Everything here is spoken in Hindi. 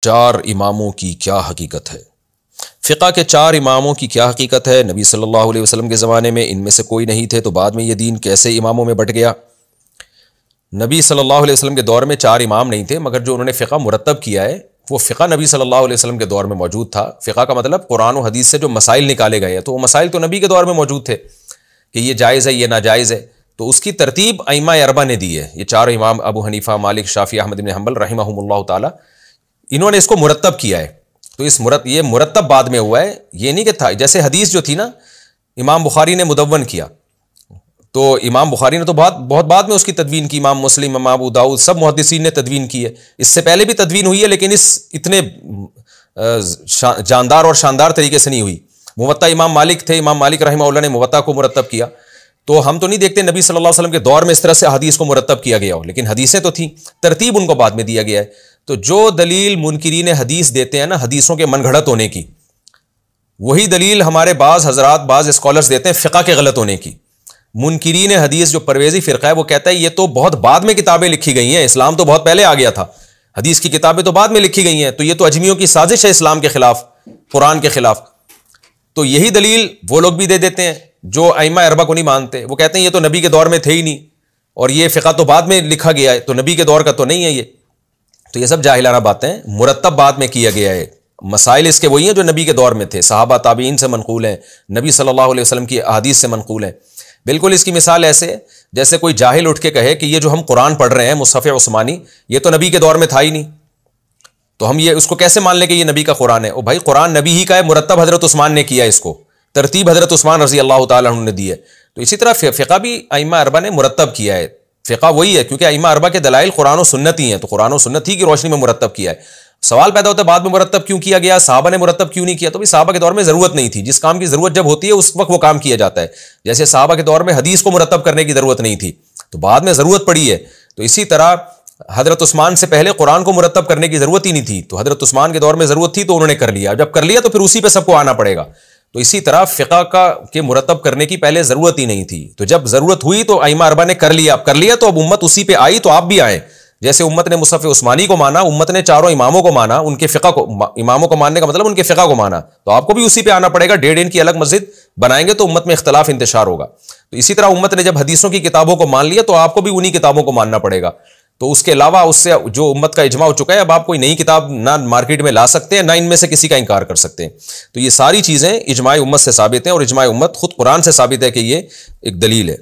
चार इमामों की क्या हकीकत है। फ़िक़्ह के चार इमामों की क्या हकीकत है। नबी सल्लल्लाहु अलैहि वसल्लम के ज़माने में इनमें से कोई नहीं थे, तो बाद में ये दीन कैसे इमामों में बट गया। नबी सल्लल्लाहु अलैहि वसल्लम के दौर में चार इमाम नहीं थे, मगर जो उन्होंने फ़िक़्ह मुरत्तब किया है वो फ़िक़्ह नबी सल्लल्लाहु अलैहि वसल्लम के दौर में मौजूद था। फ़िक़्ह का मतलब कुरान और हदीस से जो मसाइल निकाले गए हैं, तो वो मसाइल तो नबी के दौर में मौजूद थे कि ये जायज़ है, ये नाजायज़ है। तो उसकी तरतीब अइम्मा अरबा ने दी है। ये चारों इमाम अबू हनीफ़ा, मालिक, शाफ़ी, अहमद इब्न हंबल रहमहुमुल्लाह ताला, इन्होंने इसको मुरत्तब किया है। तो ये मुरत्तब बाद में हुआ है, ये नहीं कि था। जैसे हदीस जो थी ना, इमाम बुखारी ने मुदव्वन किया, तो इमाम बुखारी ने तो बहुत बाद में उसकी तदवीन की। इमाम मुस्लिम, इमाम अबू दाऊद, सब मुहद्दिसीन ने तदवीन की है। इससे पहले भी तदवीन हुई है, लेकिन इस इतने जानदार और शानदार तरीके से नहीं हुई। मुवत्ता इमाम मालिक थे, इमाम मालिक रहमहुल्लाह ने मुवत्ता को मुरत्तब किया। तो हम तो नहीं देखते नबी सल्लल्लाहु अलैहि वसल्लम के दौर में इस तरह से हदीस को मुरत्तब किया गया हो, लेकिन हदीसें तो थी, तरतीब उनको बाद में दिया गया है। तो जो दलील मुनकिरीन हदीस देते हैं ना, हदीसों के मनगढ़ंत होने की, वही दलील हमारे बाज़ हजरात, बाज़ स्कॉलर्स देते हैं फ़िक़्ह के गलत होने की। मुनकिरीन हदीस जो परवेज़ी फ़िरक़ा है, वो कहता है ये तो बहुत बाद में किताबें लिखी गई हैं, इस्लाम तो बहुत पहले आ गया था, हदीस की किताबें तो बाद में लिखी गई हैं, तो ये तो अजमियों की साजिश है इस्लाम के खिलाफ, कुरान के खिलाफ। तो यही दलील वो लोग भी दे देते हैं जो अइम्मा अरबा को नहीं मानते। वो कहते हैं ये तो नबी के दौर में थे ही नहीं, और ये फ़िक़्ह तो बाद में लिखा गया है, तो नबी के दौर का तो नहीं है ये। तो ये सब जाहिलाना बातें, मुरत्तब बाद में किया गया है। मसाइल इसके वही हैं जो नबी के दौर में थे, सहाबा ताबीन से मनकूल हैं, नबी सल्लल्लाहु अलैहि वसल्लम की अहादीस से मनकूल हैं। बिल्कुल इसकी मिसाल ऐसे, जैसे कोई जाहिल उठ के कहे कि ये जो हम कुरान पढ़ रहे हैं मुसहफ़ उस्मानी, ये तो नबी के दौर में था ही नहीं, तो हम ये उसको कैसे मान लें कि ये नबी का कुरान है। ओ भाई, कुरान नबी ही का है, मुरत्तब हज़रत उस्मान ने किया, इसको तरतीब हज़रत उस्मान रज़ी अल्लाह ताला अन्हु ने दी है। तो इसी तरह फ़िक़्ह भी अइम्मा अरबा ने मुरत्तब किया है। फ़िक़्ह वही है, क्योंकि अइम्मा अरबा के दलाइल कुरान और सुन्नत ही हैं, तो कुरान और सुन्नत ही की रोशनी में मुरत्तब किया है। सवाल पैदा होता है बाद में मुरत्तब क्यों किया गया, साहबा ने मुरत्तब क्यों नहीं किया। तो भाई साहबा के दौर में ज़रूरत नहीं थी, जिस काम की ज़रूरत जब होती है उस वक्त वो काम किया जाता है। जैसे साहबा के दौर में हदीस को मुरत्तब करने की ज़रूरत नहीं थी, तो बाद में ज़रूरत पड़ी है। तो इसी तरह हज़रत उस्मान से पहले कुरान को मुरत्तब करने की ज़रूरत ही नहीं थी, तो हज़रत उस्मान के दौर में ज़रूरत थी तो उन्होंने कर लिया। जब कर लिया तो फिर उसी पे सबको आना पड़ेगा। तो इसी तरह फ़िक़्ह के मुरत्तब करने की पहले ज़रूरत ही नहीं थी, तो जब ज़रूरत हुई तो अइम्मा अरबा ने कर लिया। अब कर लिया तो अब उम्मत उसी पे आई, तो आप भी आए। जैसे उम्मत ने मुसहफ़ उस्मानी को माना, उम्मत ने चारों इमामों को माना, उनके फ़िक़्ह को, इमामों को मानने का मतलब उनके फ़िक़्ह को माना, तो आपको भी उसी पे आना पड़ेगा। 1.5 इंच की अलग मस्जिद बनाएंगे तो उम्मत में इख्तलाफ इंतशार होगा। तो इसी तरह उम्मत ने जब हदीसों की किताबों को मान लिया, तो आपको भी उन्हीं किताबों को मानना पड़ेगा। तो उसके अलावा उससे जो उम्मत का इजमा हो चुका है, अब आप कोई नई किताब ना मार्केट में ला सकते हैं, ना इनमें से किसी का इंकार कर सकते हैं। तो ये सारी चीज़ें इजमाए उम्मत से साबित हैं, और इजमाए उम्मत खुद कुरान से साबित है कि ये एक दलील है।